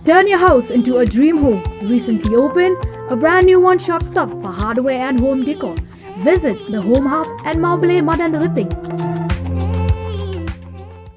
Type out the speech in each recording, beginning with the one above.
Turn your house into a dream home. Recently opened a brand new one-stop stop for hardware and home decor. Visit the Home Hub at Maubale Madan Riting.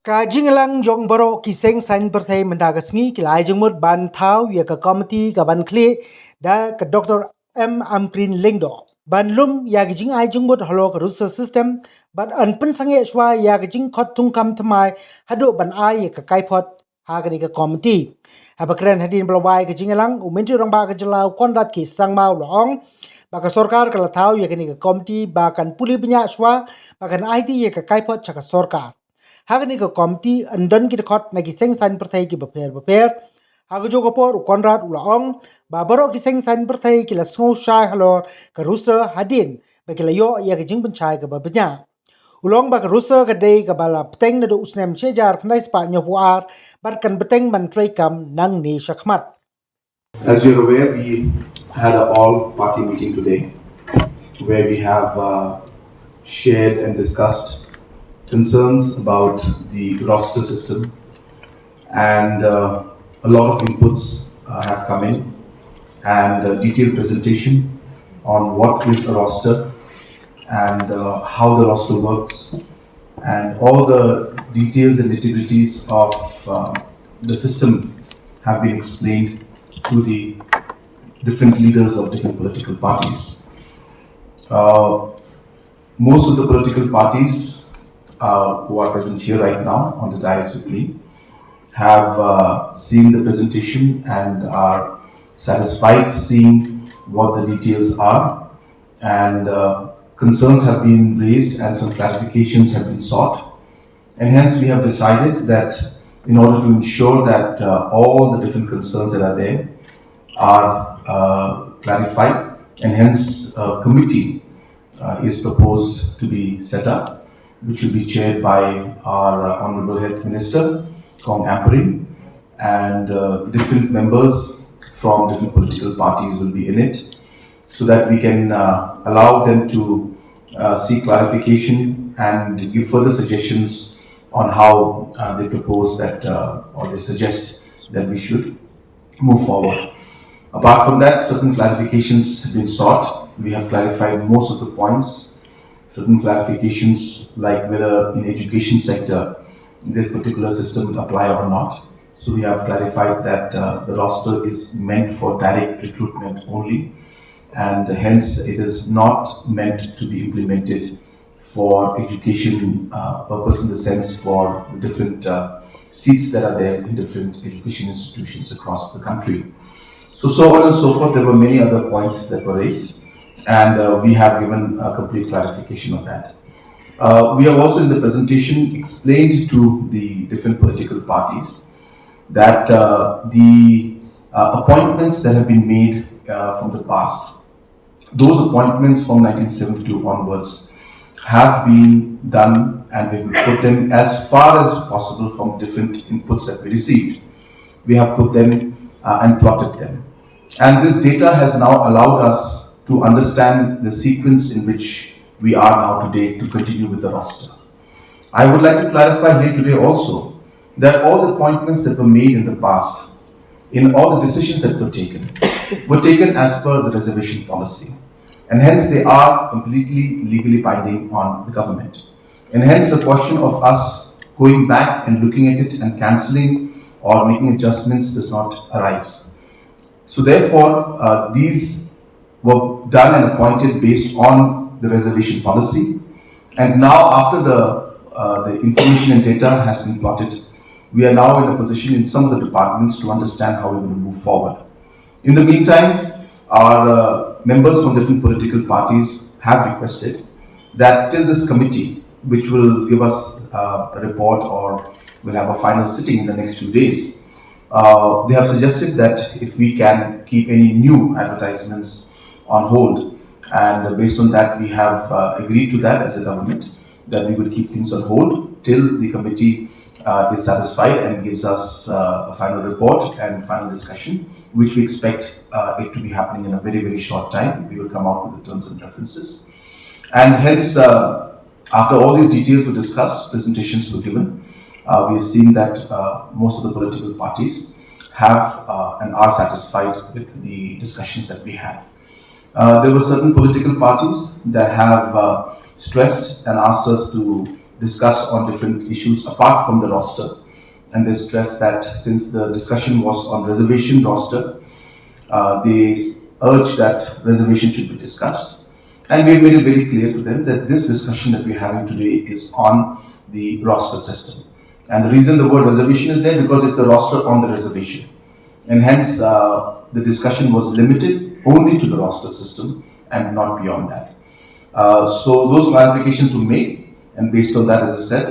Ka jinglang jong baro ki seng san berthai mendaga sngi ki lai jengmut ban thau ya ka komiti ka ban kli da ka Dr. M. Amprin Lingdo. Ban lum ya ki jing ai jengmut Halor ka rusa system ban an Pynsangeh Shwa ya ki jing khot Thung kam Thymmai Haduh ban ai ya ka Kaiphod ha ka ni ka komiti. Ha bakran hadin blawai ka jinglang uminti rang ba ka jylla kondat ki sang mau loong. Baka sorkar ka latau ya ka ni ka komiti bakan puli banyak Shwa bakan IT ya ka Kaiphod cha ka sorkar. Hagani ka komiti andon ki khot na ki seng san perthai ki beper hago jogo por konrad ulaong ba baro ki seng san perthai ki la sngo shai Halor ka rusa hadin ba ki la yo ya ki jing panchai ka ba banya ulong ba ka rusa ka dei ka bala peteng na do usnem chejar khnai spa nyopuar bat kan peteng man trai kam nang ni shakmat. As you're aware, we had an all-party meeting today where we have shared and discussed concerns about the roster system, and a lot of inputs have come in, and a detailed presentation on what is a roster and how the roster works, and all the details and nitty-gritties of the system have been explained to the different leaders of different political parties. Most of the political parties who are present here right now on the dais with me have seen the presentation and are satisfied seeing what the details are, and concerns have been raised and some clarifications have been sought, and hence we have decided that in order to ensure that all the different concerns that are there are clarified, and hence a committee is proposed to be set up, which will be chaired by our Honorable Health Minister, Kong Ampering, and different members from different political parties will be in it, so that we can allow them to seek clarification and give further suggestions on how they propose that or they suggest that we should move forward. Apart from that, certain clarifications have been sought. We have clarified most of the points. Certain clarifications like whether in education sector this particular system will apply or not. So we have clarified that the roster is meant for direct recruitment only, and hence it is not meant to be implemented for education purpose, in the sense for the different seats that are there in different education institutions across the country. So on and so forth. There were many other points that were raised, and we have given a complete clarification of that. We have also in the presentation explained to the different political parties that the appointments that have been made from the past, those appointments from 1972 onwards, have been done, and we will put them as far as possible from different inputs that we received. We have put them and plotted them. And this data has now allowed us to understand the sequence in which we are now today to continue with the roster. I would like to clarify here today also that all the appointments that were made in the past, in all the decisions that were taken as per the reservation policy. And hence they are completely legally binding on the government. And hence the question of us going back and looking at it and cancelling or making adjustments does not arise. So therefore, these were done and appointed based on the reservation policy. And now after the information and data has been plotted, we are now in a position in some of the departments to understand how we will move forward. In the meantime, our members from different political parties have requested that till this committee, which will give us a report or will have a final sitting in the next few days, they have suggested that if we can keep any new advertisements on hold, and based on that we have agreed to that as a government, that we will keep things on hold till the committee is satisfied and gives us a final report and final discussion, which we expect it to be happening in a very, very short time. We will come out with the terms and references. And hence, after all these details were discussed, presentations were given, we have seen that most of the political parties have and are satisfied with the discussions that we had. There were certain political parties that have stressed and asked us to discuss on different issues apart from the roster. And they stressed that since the discussion was on reservation roster, they urged that reservation should be discussed. And we have made it very clear to them that this discussion that we're having today is on the roster system. And the reason the word reservation is there because it's the roster on the reservation. And hence, the discussion was limited only to the roster system and not beyond that. So those clarifications were made, and based on that, as I said,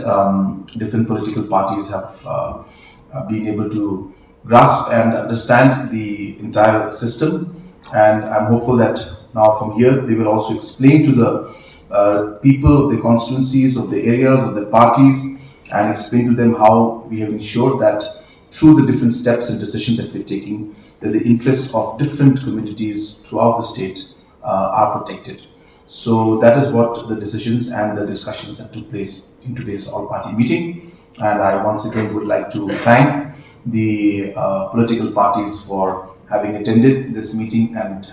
different political parties have been able to grasp and understand the entire system, and I'm hopeful that now from here they will also explain to the people of the constituencies, of the areas, of the parties, and explain to them how we have ensured that through the different steps and decisions that we're taking, that the interests of different communities throughout the state are protected. So that is what the decisions and the discussions that took place in today's all-party meeting. And I once again would like to thank the political parties for having attended this meeting and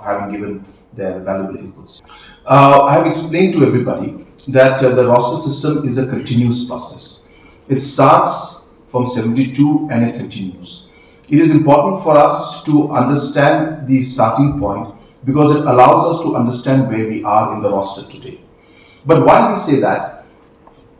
having given their valuable inputs. I have explained to everybody that the roster system is a continuous process. It starts from 72 and it continues. It is important for us to understand the starting point because it allows us to understand where we are in the roster today. But while we say that,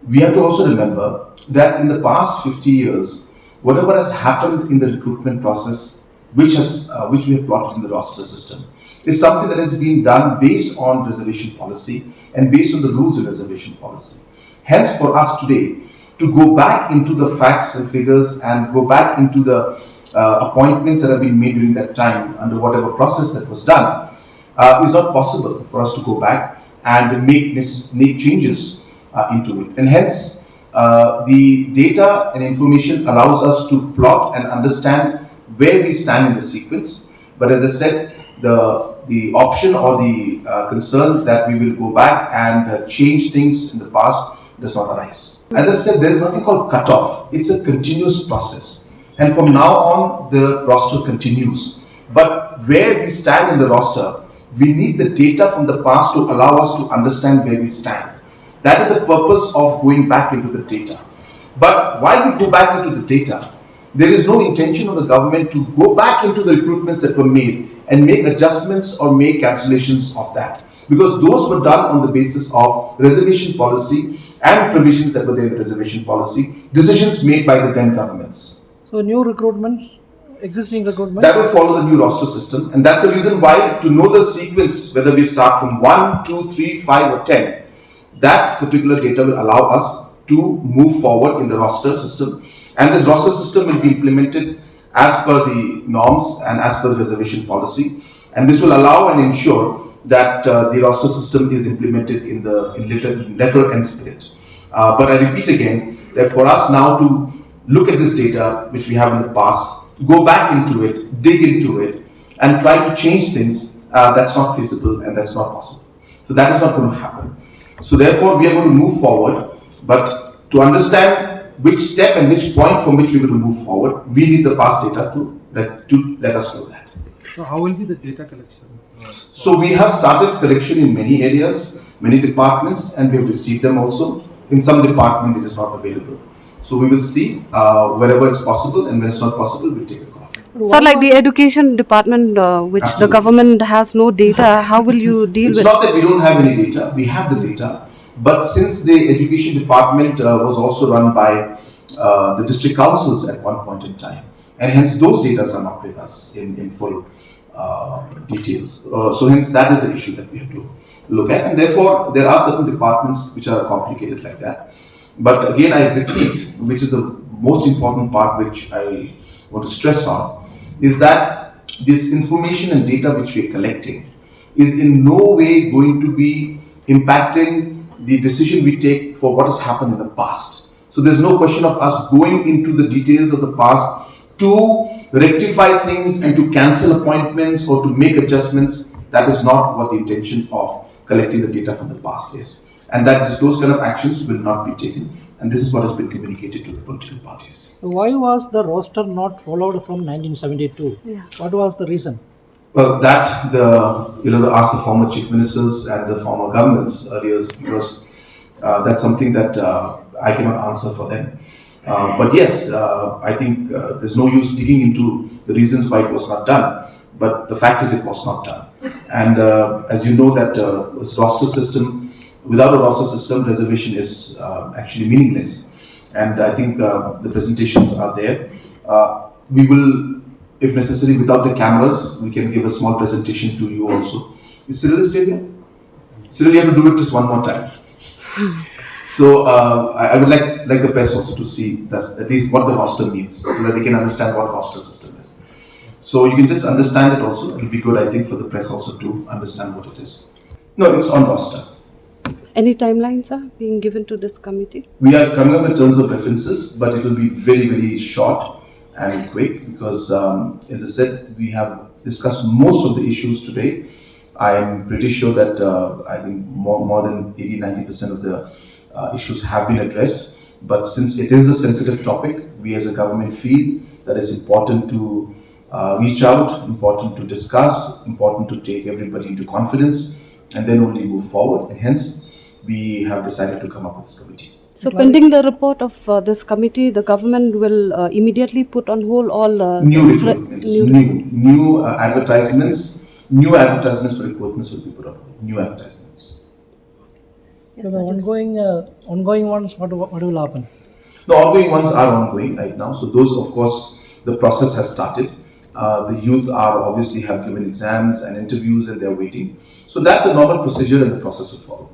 we have to also remember that in the past 50 years, whatever has happened in the recruitment process, which we have plotted in the roster system, is something that has been done based on reservation policy and based on the rules of reservation policy. Hence, for us today, to go back into the facts and figures and go back into the appointments that have been made during that time under whatever process that was done is not possible for us to go back and make changes into it. And hence, the data and information allows us to plot and understand where we stand in the sequence. But as I said, the option or the concern that we will go back and change things in the past does not arise. As I said, there is nothing called cutoff. It's a continuous process. And from now on, the roster continues. But where we stand in the roster, we need the data from the past to allow us to understand where we stand. That is the purpose of going back into the data. But while we go back into the data, there is no intention of the government to go back into the recruitments that were made and make adjustments or make cancellations of that. Because those were done on the basis of reservation policy and provisions that were there in the reservation policy, decisions made by the then governments. So new recruitments, existing recruitment? That will follow the new roster system, and that's the reason why to know the sequence, whether we start from 1, 2, 3, 5 or 10, that particular data will allow us to move forward in the roster system. And this roster system will be implemented as per the norms and as per the reservation policy. And this will allow and ensure that the roster system is implemented in letter and spirit. But I repeat again that for us now to look at this data which we have in the past, go back into it, dig into it, and try to change things, that's not feasible and that's not possible. So that is not going to happen. So therefore, we are going to move forward, but to understand which step and which point from which we will move forward, we need the past data to let us know that. So how will be the data collection? So we have started collection in many areas, many departments, and we have received them also. In some department, it is not available. So we will see wherever it's possible, and when it's not possible, we'll take a call. Sir, like the education department, which Absolutely. the government has no data, how will you deal It's with? not that we don't have any data, we have the data, but since the education department was also run by the district councils at one point in time, and hence those data are not with us in full details. So hence that is the issue that we have to look at, and therefore there are certain departments which are complicated like that. But again, I repeat, which is the most important part which I want to stress on, is that this information and data which we are collecting is in no way going to be impacting the decision we take for what has happened in the past. So there's no question of us going into the details of the past to rectify things and to cancel appointments or to make adjustments. That is not what the intention of collecting the data from the past is. And that those kind of actions will not be taken and this is what has been communicated to the political parties. Why was the roster not followed from 1972? Yeah. What was the reason? Well, that ask the former chief ministers and the former governments earlier, because that's something that I cannot answer for them. But yes, I think there's no use digging into the reasons why it was not done. But the fact is, it was not done. And as you know, that this roster system, without a roster system, reservation is actually meaningless. And I think the presentations are there. We will, if necessary, without the cameras, we can give a small presentation to you also. Is Cyril still here? Cyril, you have to do it just one more time. So I would like the press also to see that at least what the roster means, so that they can understand what roster system is. So you can just understand it also. It will be good, I think, for the press also to understand what it is. No, it's on roster. Any timelines are being given to this committee? We are coming up with terms of references, but it will be very, very short and quick because, as I said, we have discussed most of the issues today. I am pretty sure that I think more than 80-90% of the issues have been addressed. But since it is a sensitive topic, we as a government feel that it's important to reach out, important to discuss, important to take everybody into confidence, and then only move forward. And hence, we have decided to come up with this committee. So pending the report of this committee, the government will immediately put on hold all new recruitments, new advertisements, new advertisements for recruitments will be put on hold. New advertisements. So the ongoing ones, what will happen? The ongoing ones are ongoing right now. So those, of course, the process has started. The youth are obviously have given exams and interviews and they are waiting. So that the normal procedure and the process will follow.